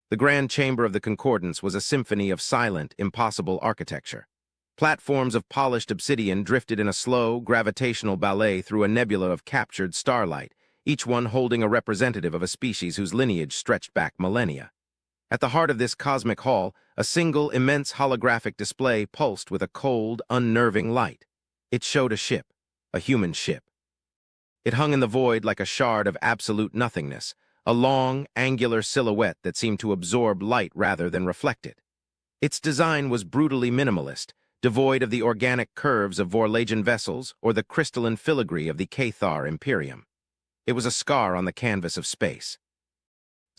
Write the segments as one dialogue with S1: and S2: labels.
S1: The grand chamber of the Concordance was a symphony of silent, impossible architecture. Platforms of polished obsidian drifted in a slow, gravitational ballet through a nebula of captured starlight, each one holding a representative of a species whose lineage stretched back millennia. At the heart of this cosmic hall, a single, immense holographic display pulsed with a cold, unnerving light. It showed a ship, a human ship. It hung in the void like a shard of absolute nothingness, a long, angular silhouette that seemed to absorb light rather than reflect it. Its design was brutally minimalist, devoid of the organic curves of Vorlagen vessels or the crystalline filigree of the Cathar Imperium. It was a scar on the canvas of space.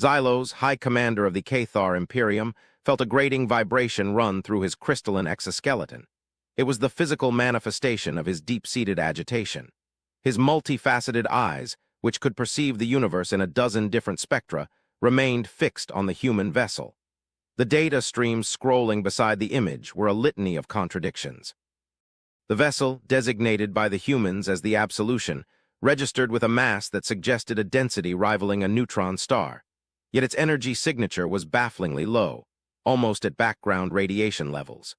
S1: Xylos, High Commander of the Cathar Imperium, felt a grating vibration run through his crystalline exoskeleton. It was the physical manifestation of his deep-seated agitation. His multifaceted eyes, which could perceive the universe in a dozen different spectra, remained fixed on the human vessel. The data streams scrolling beside the image were a litany of contradictions. The vessel, designated by the humans as the Absolution, registered with a mass that suggested a density rivaling a neutron star. Yet its energy signature was bafflingly low, almost at background radiation levels.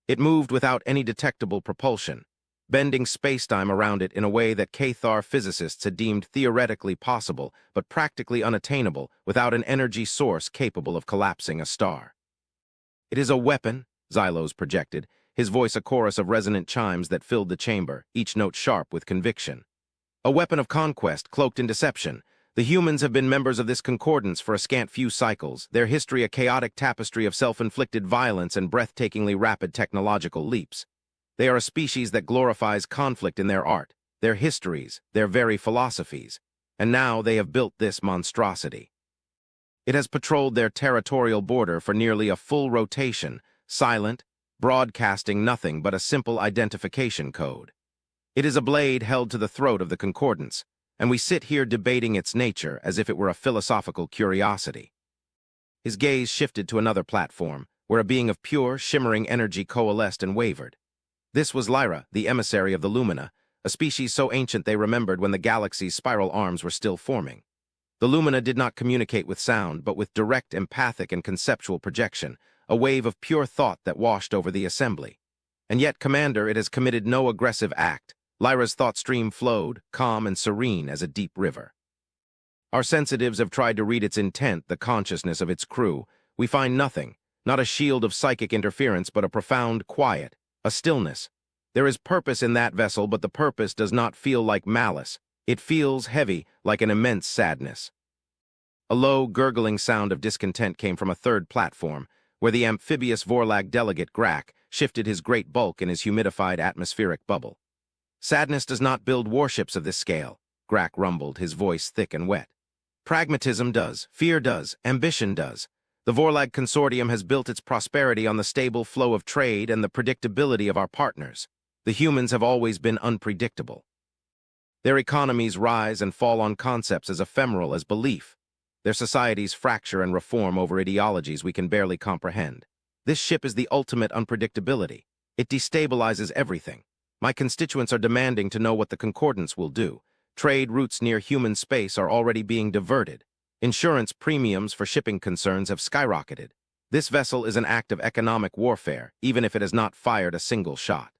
S1: It moved without any detectable propulsion, bending spacetime around it in a way that Cathar physicists had deemed theoretically possible but practically unattainable without an energy source capable of collapsing a star. "It is a weapon," Xylos projected, his voice a chorus of resonant chimes that filled the chamber, each note sharp with conviction. "A weapon of conquest cloaked in deception. The humans have been members of this concordance for a scant few cycles, their history a chaotic tapestry of self-inflicted violence and breathtakingly rapid technological leaps. They are a species that glorifies conflict in their art, their histories, their very philosophies, and now they have built this monstrosity. It has patrolled their territorial border for nearly a full rotation, silent, broadcasting nothing but a simple identification code. It is a blade held to the throat of the concordance, and we sit here debating its nature as if it were a philosophical curiosity." His gaze shifted to another platform, where a being of pure, shimmering energy coalesced and wavered. This was Lyra, the emissary of the Lumina, a species so ancient they remembered when the galaxy's spiral arms were still forming. The Lumina did not communicate with sound, but with direct empathic and conceptual projection, a wave of pure thought that washed over the assembly. And yet, Commander, it has committed no aggressive act. Lyra's thought stream flowed, calm and serene as a deep river. Our sensitives have tried to read its intent, the consciousness of its crew. We find nothing, not a shield of psychic interference, but a profound quiet, a stillness. There is purpose in that vessel, but the purpose does not feel like malice. It feels heavy, like an immense sadness. A low, gurgling sound of discontent came from a third platform, where the amphibious Vorlag delegate Grak shifted his great bulk in his humidified atmospheric bubble. "Sadness does not build warships of this scale," Grak rumbled, his voice thick and wet. "Pragmatism does, fear does, ambition does. The Vorlag Consortium has built its prosperity on the stable flow of trade and the predictability of our partners. The humans have always been unpredictable. Their economies rise and fall on concepts as ephemeral as belief. Their societies fracture and reform over ideologies we can barely comprehend. This ship is the ultimate unpredictability. It destabilizes everything. My constituents are demanding to know what the concordance will do. Trade routes near human space are already being diverted. Insurance premiums for shipping concerns have skyrocketed. This vessel is an act of economic warfare, even if it has not fired a single shot."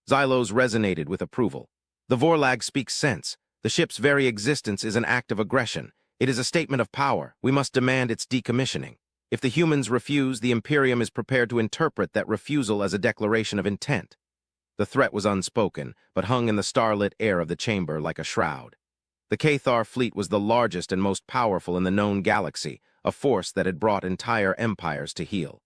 S1: Xylos resonated with approval. "The Vorlag speaks sense. The ship's very existence is an act of aggression. It is a statement of power. We must demand its decommissioning. If the humans refuse, the Imperium is prepared to interpret that refusal as a declaration of intent." The threat was unspoken, but hung in the starlit air of the chamber like a shroud. The Cathar fleet was the largest and most powerful in the known galaxy, a force that had brought entire empires to heel.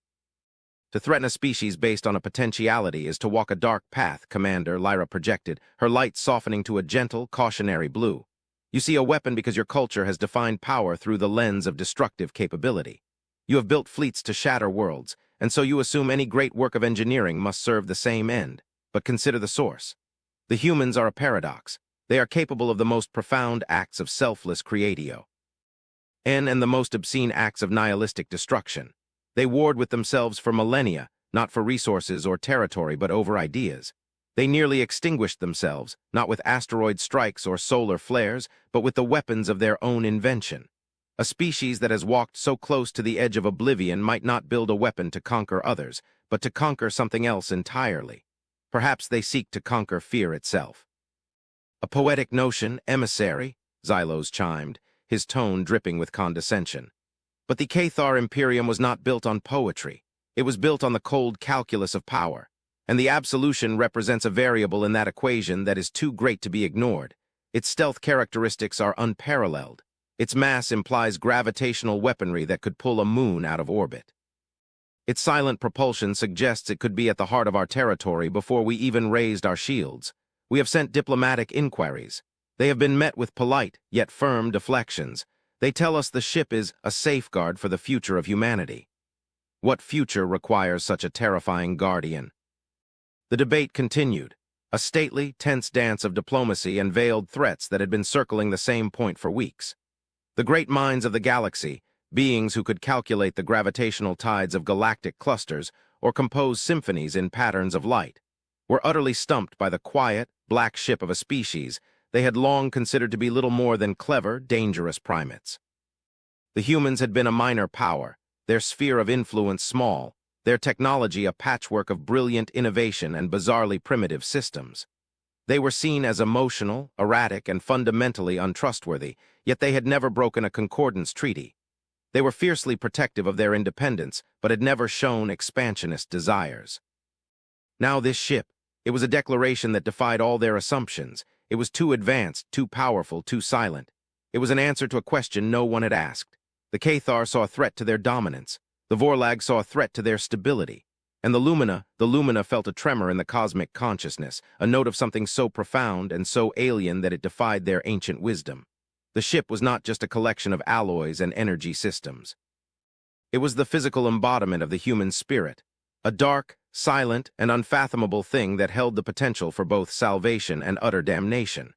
S1: "To threaten a species based on a potentiality is to walk a dark path, Commander," Lyra projected, her light softening to a gentle, cautionary blue. "You see a weapon because your culture has defined power through the lens of destructive capability. You have built fleets to shatter worlds, and so you assume any great work of engineering must serve the same end. But consider the source. The humans are a paradox. They are capable of the most profound acts of selfless creatio, and the most obscene acts of nihilistic destruction. They warred with themselves for millennia, not for resources or territory, but over ideas. They nearly extinguished themselves, not with asteroid strikes or solar flares, but with the weapons of their own invention. A species that has walked so close to the edge of oblivion might not build a weapon to conquer others, but to conquer something else entirely. Perhaps they seek to conquer fear itself. A poetic notion, emissary, Xylos chimed, his tone dripping with condescension. But the Cathar Imperium was not built on poetry. It was built on the cold calculus of power, and the absolution represents a variable in that equation that is too great to be ignored. Its stealth characteristics are unparalleled. Its mass implies gravitational weaponry that could pull a moon out of orbit. Its silent propulsion suggests it could be at the heart of our territory before we even raised our shields. We have sent diplomatic inquiries. They have been met with polite, yet firm deflections. They tell us the ship is a safeguard for the future of humanity. What future requires such a terrifying guardian? The debate continued, a stately, tense dance of diplomacy and veiled threats that had been circling the same point for weeks. The great minds of the galaxy, beings who could calculate the gravitational tides of galactic clusters or compose symphonies in patterns of light, were utterly stumped by the quiet, black ship of a species they had long considered to be little more than clever, dangerous primates. The humans had been a minor power, their sphere of influence small, their technology a patchwork of brilliant innovation and bizarrely primitive systems. They were seen as emotional, erratic, and fundamentally untrustworthy, yet they had never broken a concordance treaty. They were fiercely protective of their independence, but had never shown expansionist desires. Now this ship, it was a declaration that defied all their assumptions. It was too advanced, too powerful, too silent. It was an answer to a question no one had asked. The Cathar saw a threat to their dominance. The Vorlag saw a threat to their stability. And the Lumina felt a tremor in the cosmic consciousness, a note of something so profound and so alien that it defied their ancient wisdom. The ship was not just a collection of alloys and energy systems. It was the physical embodiment of the human spirit, a dark, silent, and unfathomable thing that held the potential for both salvation and utter damnation.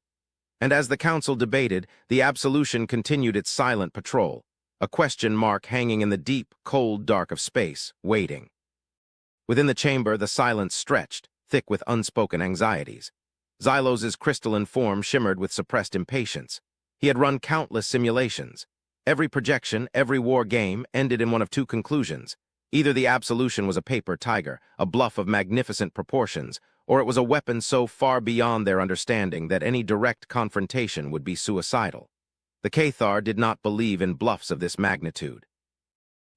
S1: And as the council debated, the absolution continued its silent patrol, a question mark hanging in the deep, cold dark of space, waiting. Within the chamber, the silence stretched, thick with unspoken anxieties. Xylos's crystalline form shimmered with suppressed impatience. He had run countless simulations. Every projection, every war game, ended in one of two conclusions. Either the absolution was a paper tiger, a bluff of magnificent proportions, or it was a weapon so far beyond their understanding that any direct confrontation would be suicidal. The Cathar did not believe in bluffs of this magnitude.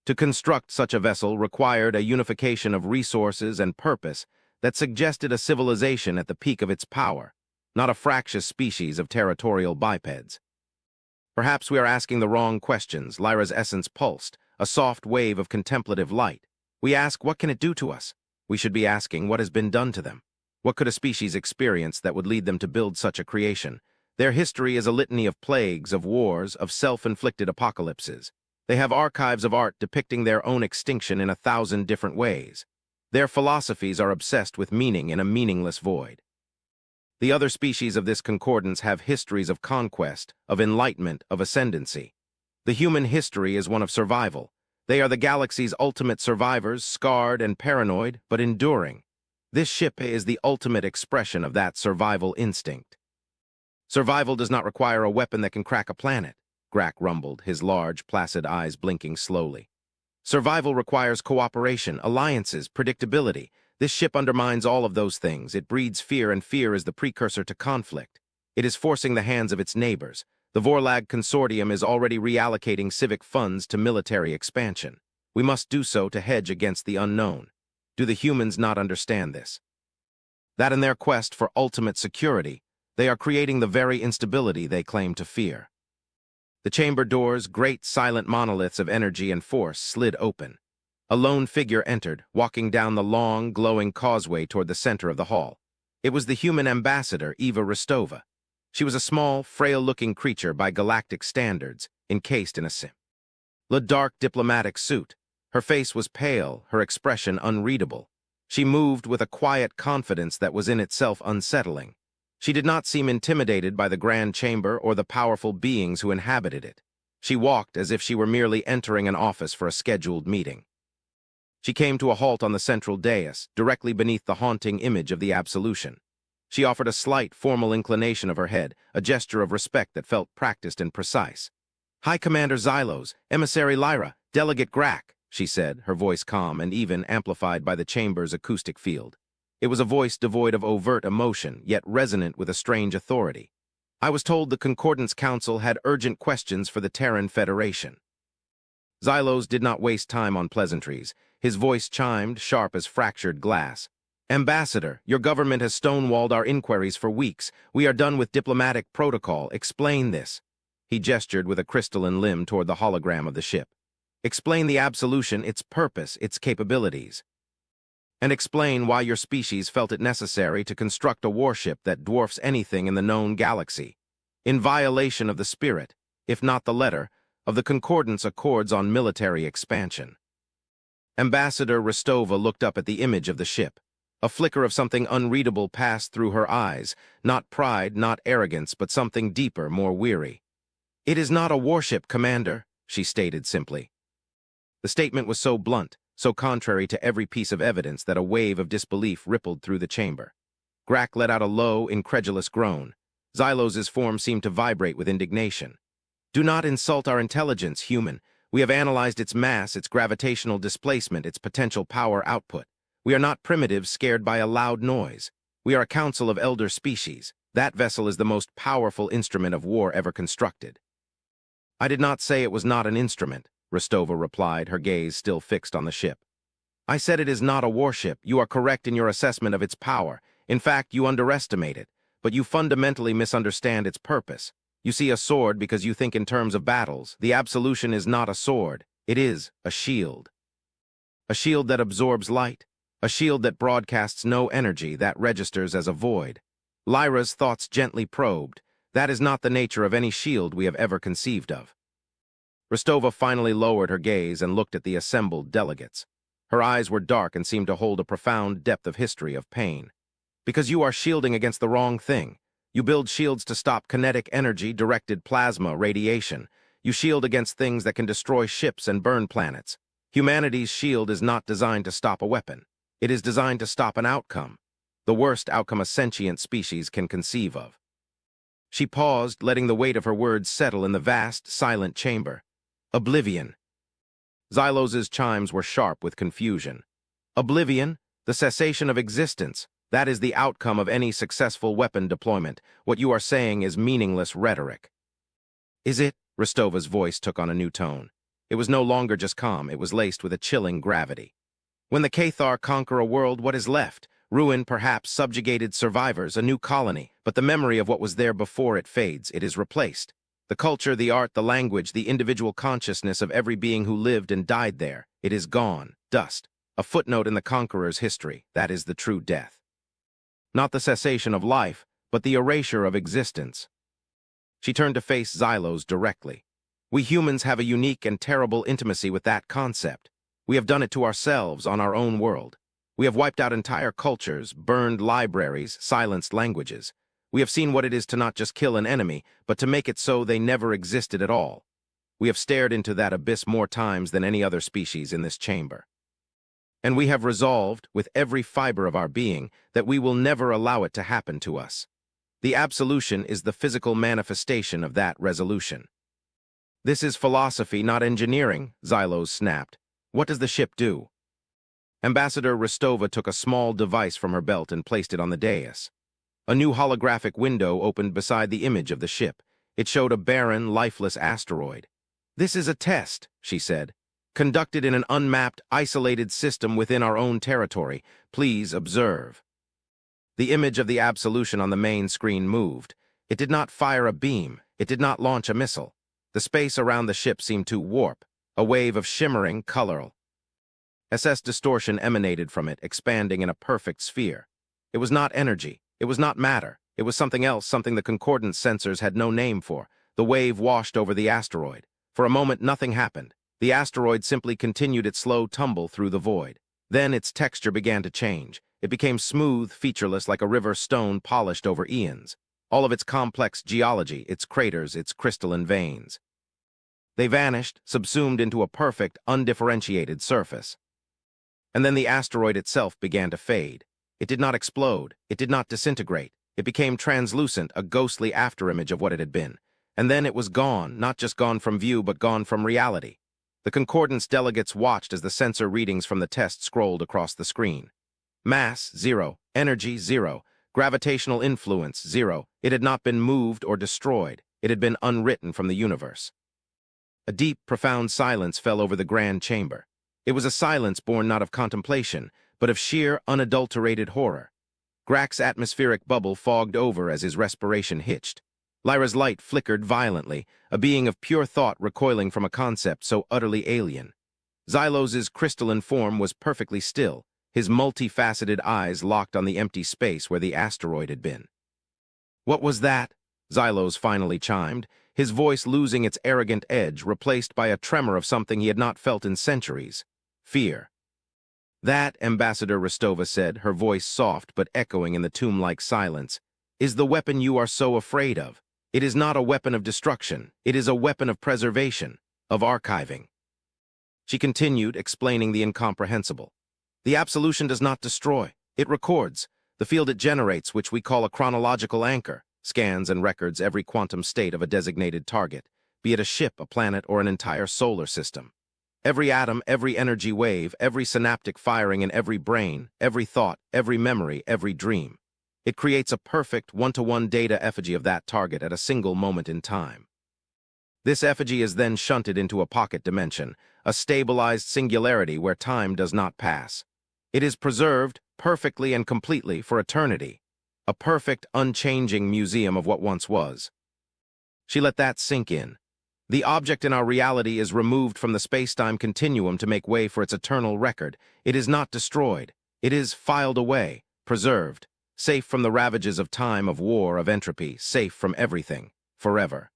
S1: To construct such a vessel required a unification of resources and purpose that suggested a civilization at the peak of its power, not a fractious species of territorial bipeds. Perhaps we are asking the wrong questions. Lyra's essence pulsed, a soft wave of contemplative light. We ask, what can it do to us? We should be asking, what has been done to them? What could a species experience that would lead them to build such a creation? Their history is a litany of plagues, of wars, of self-inflicted apocalypses. They have archives of art depicting their own extinction in 1,000 different ways. Their philosophies are obsessed with meaning in a meaningless void. The other species of this concordance have histories of conquest, of enlightenment, of ascendancy. The human history is one of survival. They are the galaxy's ultimate survivors, scarred and paranoid, but enduring. This ship is the ultimate expression of that survival instinct. Survival does not require a weapon that can crack a planet, Grak rumbled, his large, placid eyes blinking slowly. Survival requires cooperation, alliances, predictability. This ship undermines all of those things. It breeds fear, and fear is the precursor to conflict. It is forcing the hands of its neighbors. The Vorlag Consortium is already reallocating civic funds to military expansion. We must do so to hedge against the unknown. Do the humans not understand this? That in their quest for ultimate security, they are creating the very instability they claim to fear. The chamber doors, great silent monoliths of energy and force, slid open. A lone figure entered, walking down the long, glowing causeway toward the center of the hall. It was the human ambassador, Eva Rostova. She was a small, frail-looking creature by galactic standards, encased in a dark diplomatic suit. Her face was pale, her expression unreadable. She moved with a quiet confidence that was in itself unsettling. She did not seem intimidated by the grand chamber or the powerful beings who inhabited it. She walked as if she were merely entering an office for a scheduled meeting. She came to a halt on the central dais, directly beneath the haunting image of the absolution. She offered a slight, formal inclination of her head, a gesture of respect that felt practiced and precise. High Commander Xylos, Emissary Lyra, Delegate Grack, she said, her voice calm and even amplified by the chamber's acoustic field. It was a voice devoid of overt emotion, yet resonant with a strange authority. I was told the Concordance Council had urgent questions for the Terran Federation. Xylos did not waste time on pleasantries. His voice chimed, sharp as fractured glass. Ambassador, your government has stonewalled our inquiries for weeks. We are done with diplomatic protocol. Explain this. He gestured with a crystalline limb toward the hologram of the ship. Explain the absolution, its purpose, its capabilities. And explain why your species felt it necessary to construct a warship that dwarfs anything in the known galaxy, in violation of the spirit, if not the letter, of the Concordance Accords on military expansion. Ambassador Rostova looked up at the image of the ship. A flicker of something unreadable passed through her eyes, not pride, not arrogance, but something deeper, more weary. It is not a warship, Commander, she stated simply. The statement was so blunt, so contrary to every piece of evidence that a wave of disbelief rippled through the chamber. Grack let out a low, incredulous groan. Xylos's form seemed to vibrate with indignation. Do not insult our intelligence, human. We have analyzed its mass, its gravitational displacement, its potential power output. We are not primitives scared by a loud noise. We are a council of elder species. That vessel is the most powerful instrument of war ever constructed. I did not say it was not an instrument, Rostova replied, her gaze still fixed on the ship. I said it is not a warship. You are correct in your assessment of its power. In fact, you underestimate it, but you fundamentally misunderstand its purpose. You see a sword because you think in terms of battles. The absolution is not a sword. It is a shield. A shield that absorbs light. A shield that broadcasts no energy, that registers as a void. Lyra's thoughts gently probed. That is not the nature of any shield we have ever conceived of. Rostova finally lowered her gaze and looked at the assembled delegates. Her eyes were dark and seemed to hold a profound depth of history of pain. Because you are shielding against the wrong thing. You build shields to stop kinetic energy, directed plasma, radiation. You shield against things that can destroy ships and burn planets. Humanity's shield is not designed to stop a weapon. It is designed to stop an outcome. The worst outcome a sentient species can conceive of. She paused, letting the weight of her words settle in the vast, silent chamber. Oblivion. Xylos's chimes were sharp with confusion. Oblivion, the cessation of existence, that is the outcome of any successful weapon deployment. What you are saying is meaningless rhetoric. Is it? Rostova's voice took on a new tone. It was no longer just calm, it was laced with a chilling gravity. When the Cathar conquer a world, what is left? Ruin, perhaps subjugated survivors, a new colony, but the memory of what was there before it fades, it is replaced. The culture, the art, the language, the individual consciousness of every being who lived and died there, it is gone, dust. A footnote in the conqueror's history, that is the true death. Not the cessation of life, but the erasure of existence. She turned to face Xylos directly. We humans have a unique and terrible intimacy with that concept. We have done it to ourselves on our own world. We have wiped out entire cultures, burned libraries, silenced languages. We have seen what it is to not just kill an enemy, but to make it so they never existed at all. We have stared into that abyss more times than any other species in this chamber. And we have resolved, with every fiber of our being, that we will never allow it to happen to us. The absolution is the physical manifestation of that resolution. This is philosophy, not engineering, Xylos snapped. What does the ship do? Ambassador Rostova took a small device from her belt and placed it on the dais. A new holographic window opened beside the image of the ship. It showed a barren, lifeless asteroid. This is a test, she said, conducted in an unmapped, isolated system within our own territory. Please observe. The image of the absolution on the main screen moved. It did not fire a beam. It did not launch a missile. The space around the ship seemed to warp. A wave of shimmering color. SS distortion emanated from it, expanding in a perfect sphere. It was not energy. It was not matter. It was something else, something the concordance sensors had no name for. The wave washed over the asteroid. For a moment, nothing happened. The asteroid simply continued its slow tumble through the void. Then its texture began to change. It became smooth, featureless, like a river stone polished over eons. All of its complex geology, its craters, its crystalline veins. They vanished, subsumed into a perfect, undifferentiated surface. And then the asteroid itself began to fade. It did not explode. It did not disintegrate. It became translucent, a ghostly afterimage of what it had been. And then it was gone, not just gone from view, but gone from reality. The concordance delegates watched as the sensor readings from the test scrolled across the screen. Mass, 0. Energy, 0. Gravitational influence, 0. It had not been moved or destroyed. It had been unwritten from the universe. A deep, profound silence fell over the grand chamber. It was a silence born not of contemplation, but of sheer, unadulterated horror. Grack's atmospheric bubble fogged over as his respiration hitched. Lyra's light flickered violently, a being of pure thought recoiling from a concept so utterly alien. Xylos's crystalline form was perfectly still, his multifaceted eyes locked on the empty space where the asteroid had been. "What was that?" Xylos finally chimed, his voice losing its arrogant edge, replaced by a tremor of something he had not felt in centuries: fear. "That," Ambassador Rostova said, her voice soft but echoing in the tomb-like silence, "is the weapon you are so afraid of. It is not a weapon of destruction. It is a weapon of preservation, of archiving." She continued, explaining the incomprehensible. "The absolution does not destroy. It records. The field it generates, which we call a chronological anchor, scans and records every quantum state of a designated target, be it a ship, a planet, or an entire solar system. Every atom, every energy wave, every synaptic firing in every brain, every thought, every memory, every dream. It creates a perfect one-to-one data effigy of that target at a single moment in time. This effigy is then shunted into a pocket dimension, a stabilized singularity where time does not pass. It is preserved perfectly and completely for eternity, a perfect, unchanging museum of what once was." She let that sink in. The object in our reality is removed from the space-time continuum to make way for its eternal record. It is not destroyed. It is filed away, preserved, safe from the ravages of time, of war, of entropy, safe from everything, forever.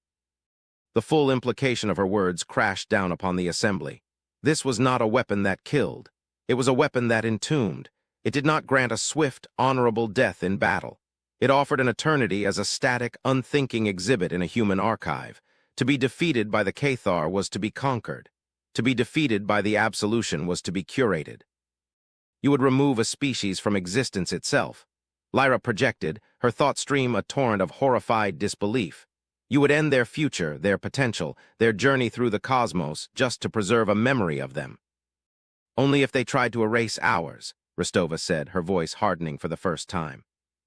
S1: The full implication of her words crashed down upon the assembly. This was not a weapon that killed. It was a weapon that entombed. It did not grant a swift, honorable death in battle. It offered an eternity as a static, unthinking exhibit in a human archive. To be defeated by the Cathar was to be conquered. To be defeated by the absolution was to be curated. You would remove a species from existence itself. Lyra projected, her thought stream a torrent of horrified disbelief. You would end their future, their potential, their journey through the cosmos, just to preserve a memory of them. "Only if they tried to erase ours," Rostova said, her voice hardening for the first time.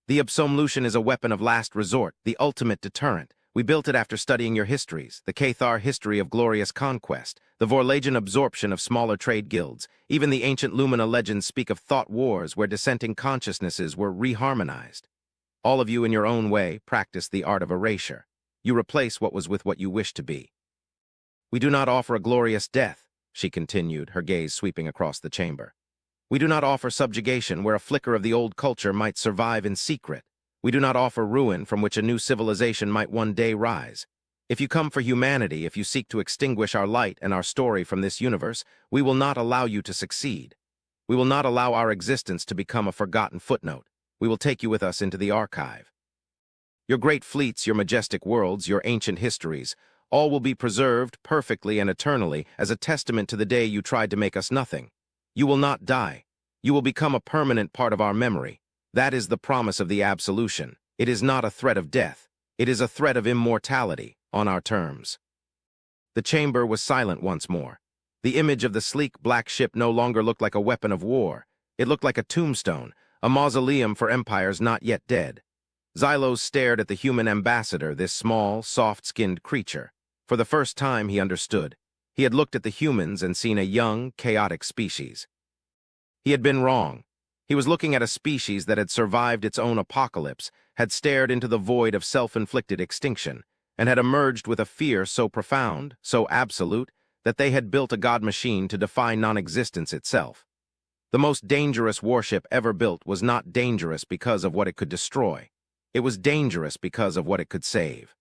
S1: "The absolution is a weapon of last resort, the ultimate deterrent. We built it after studying your histories, the Cathar history of glorious conquest, the Vorlagen absorption of smaller trade guilds. Even the ancient Lumina legends speak of thought wars where dissenting consciousnesses were reharmonized. All of you in your own way practice the art of erasure. You replace what was with what you wish to be. We do not offer a glorious death," she continued, her gaze sweeping across the chamber. "We do not offer subjugation where a flicker of the old culture might survive in secret. We do not offer ruin from which a new civilization might one day rise. If you come for humanity, if you seek to extinguish our light and our story from this universe, we will not allow you to succeed. We will not allow our existence to become a forgotten footnote. We will take you with us into the archive. Your great fleets, your majestic worlds, your ancient histories, all will be preserved perfectly and eternally as a testament to the day you tried to make us nothing. You will not die. You will become a permanent part of our memory. That is the promise of the absolution. It is not a threat of death. It is a threat of immortality, on our terms." The chamber was silent once more. The image of the sleek black ship no longer looked like a weapon of war. It looked like a tombstone, a mausoleum for empires not yet dead. Xylos stared at the human ambassador, this small, soft-skinned creature. For the first time he understood. He had looked at the humans and seen a young, chaotic species. He had been wrong. He was looking at a species that had survived its own apocalypse, had stared into the void of self-inflicted extinction, and had emerged with a fear so profound, so absolute, that they had built a god machine to defy non-existence itself. The most dangerous warship ever built was not dangerous because of what it could destroy. It was dangerous because of what it could save.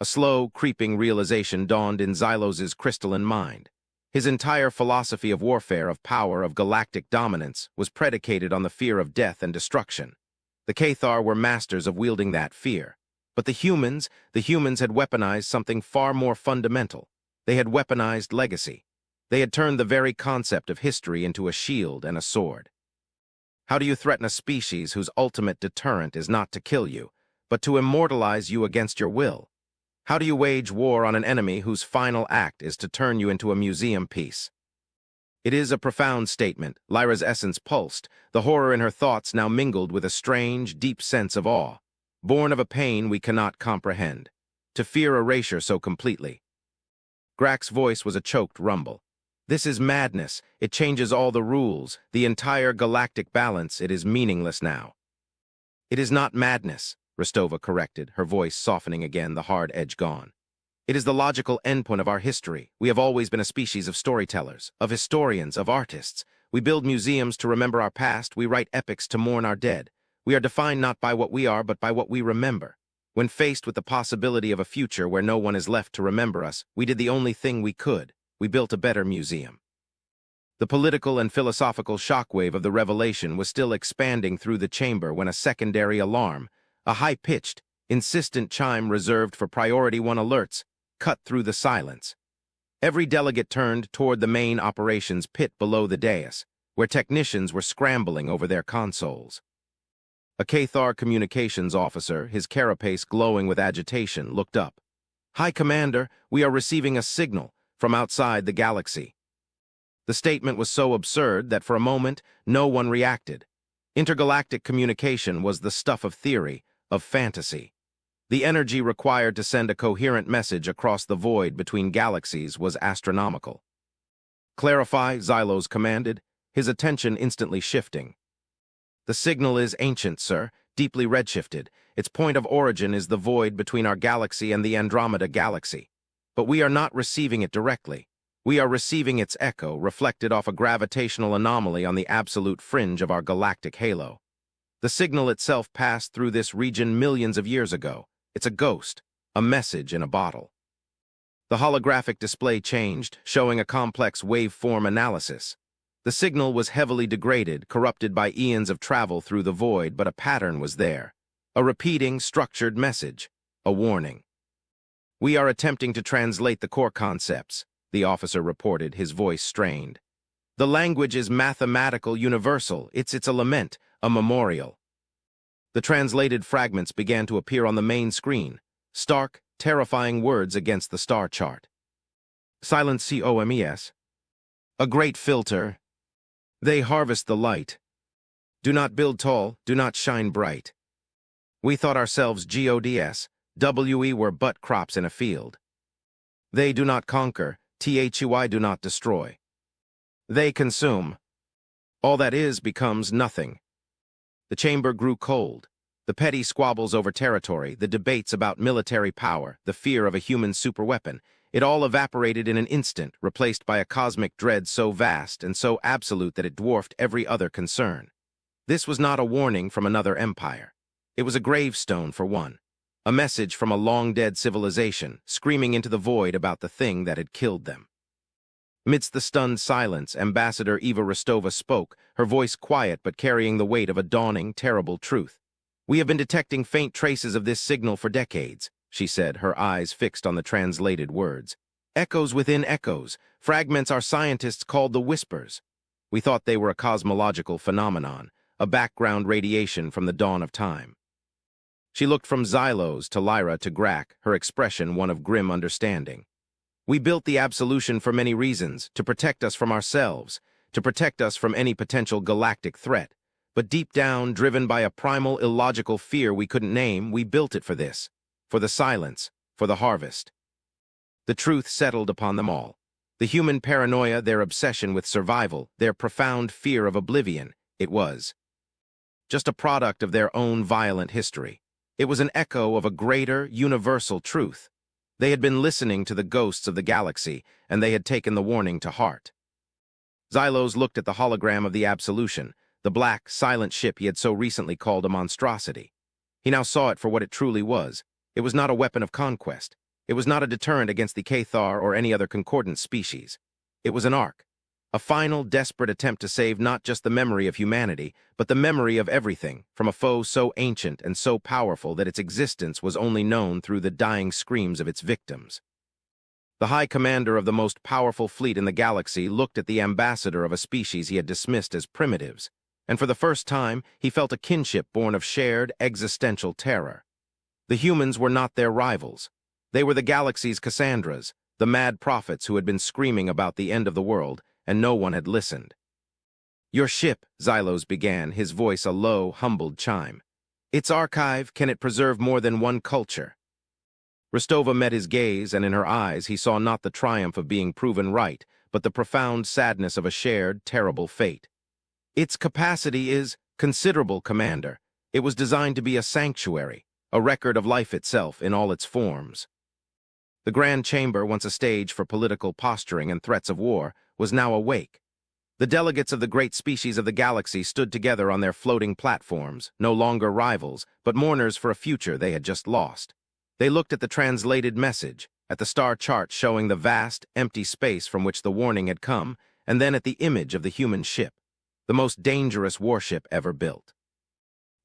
S1: A slow, creeping realization dawned in Xylos's crystalline mind. His entire philosophy of warfare, of power, of galactic dominance, was predicated on the fear of death and destruction. The Cathar were masters of wielding that fear. But the humans had weaponized something far more fundamental. They had weaponized legacy. They had turned the very concept of history into a shield and a sword. How do you threaten a species whose ultimate deterrent is not to kill you, but to immortalize you against your will? How do you wage war on an enemy whose final act is to turn you into a museum piece? It is a profound statement. Lyra's essence pulsed, the horror in her thoughts now mingled with a strange, deep sense of awe, born of a pain we cannot comprehend. To fear erasure so completely. Grack's voice was a choked rumble. This is madness. It changes all the rules, the entire galactic balance. It is meaningless now. It is not madness, Rostova corrected, her voice softening again, the hard edge gone. It is the logical endpoint of our history. We have always been a species of storytellers, of historians, of artists. We build museums to remember our past. We write epics to mourn our dead. We are defined not by what we are, but by what we remember. When faced with the possibility of a future where no one is left to remember us, we did the only thing we could. We built a better museum. The political and philosophical shockwave of the revelation was still expanding through the chamber when a secondary alarm, a high-pitched, insistent chime reserved for Priority 1 alerts, cut through the silence. Every delegate turned toward the main operations pit below the dais, where technicians were scrambling over their consoles. A Cathar communications officer, his carapace glowing with agitation, looked up. "High Commander, we are receiving a signal from outside the galaxy." The statement was so absurd that for a moment no one reacted. Intergalactic communication was the stuff of theory, of fantasy. The energy required to send a coherent message across the void between galaxies was astronomical. "Clarify," Xylos commanded, his attention instantly shifting. "The signal is ancient, sir, deeply redshifted. Its point of origin is the void between our galaxy and the Andromeda galaxy. But we are not receiving it directly. We are receiving its echo, reflected off a gravitational anomaly on the absolute fringe of our galactic halo. The signal itself passed through this region millions of years ago. It's a ghost, a message in a bottle." The holographic display changed, showing a complex waveform analysis. The signal was heavily degraded, corrupted by eons of travel through the void, but a pattern was there. A repeating, structured message. A warning. "We are attempting to translate the core concepts," the officer reported, his voice strained. "The language is mathematical, universal. It's a lament, a memorial." The translated fragments began to appear on the main screen, stark, terrifying words against the star chart. "Silent COMES. A great filter. They harvest the light. Do not build tall, do not shine bright. We thought ourselves GODS, WE were but crops in a field. They do not conquer, THY do not destroy. They consume. All that is becomes nothing." The chamber grew cold. The petty squabbles over territory, the debates about military power, the fear of a human superweapon, it all evaporated in an instant, replaced by a cosmic dread so vast and so absolute that it dwarfed every other concern. This was not a warning from another empire. It was a gravestone for one. A message from a long-dead civilization, screaming into the void about the thing that had killed them. Amidst the stunned silence, Ambassador Eva Rostova spoke, her voice quiet but carrying the weight of a dawning, terrible truth. "We have been detecting faint traces of this signal for decades," she said, her eyes fixed on the translated words. "Echoes within echoes, fragments our scientists called the whispers. We thought they were a cosmological phenomenon, a background radiation from the dawn of time." She looked from Xylos to Lyra to Grack, her expression one of grim understanding. "We built the absolution for many reasons, to protect us from ourselves, to protect us from any potential galactic threat. But deep down, driven by a primal, illogical fear we couldn't name, we built it for this, for the silence, for the harvest." The truth settled upon them all. The human paranoia, their obsession with survival, their profound fear of oblivion, it was just a product of their own violent history. It was an echo of a greater, universal truth. They had been listening to the ghosts of the galaxy, and they had taken the warning to heart. Xylos looked at the hologram of the Absolution, the black, silent ship he had so recently called a monstrosity. He now saw it for what it truly was. It was not a weapon of conquest. It was not a deterrent against the Cathar or any other concordant species. It was an ark, a final, desperate attempt to save not just the memory of humanity, but the memory of everything, from a foe so ancient and so powerful that its existence was only known through the dying screams of its victims. The High Commander of the most powerful fleet in the galaxy looked at the ambassador of a species he had dismissed as primitives, and for the first time he felt a kinship born of shared existential terror. The humans were not their rivals. They were the galaxy's Cassandras, the mad prophets who had been screaming about the end of the world, and no one had listened. "Your ship," Xylos began, his voice a low, humbled chime. "Its archive, can it preserve more than one culture?" Rostova met his gaze, and in her eyes he saw not the triumph of being proven right, but the profound sadness of a shared, terrible fate. "Its capacity is considerable, Commander. It was designed to be a sanctuary, a record of life itself in all its forms." The Grand Chamber, once a stage for political posturing and threats of war, was now awake. The delegates of the great species of the galaxy stood together on their floating platforms, no longer rivals, but mourners for a future they had just lost. They looked at the translated message, at the star chart showing the vast, empty space from which the warning had come, and then at the image of the human ship, the most dangerous warship ever built.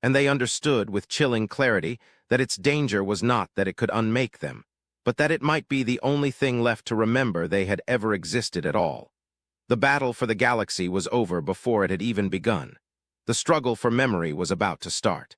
S1: And they understood with chilling clarity that its danger was not that it could unmake them, but that it might be the only thing left to remember they had ever existed at all. The battle for the galaxy was over before it had even begun. The struggle for memory was about to start.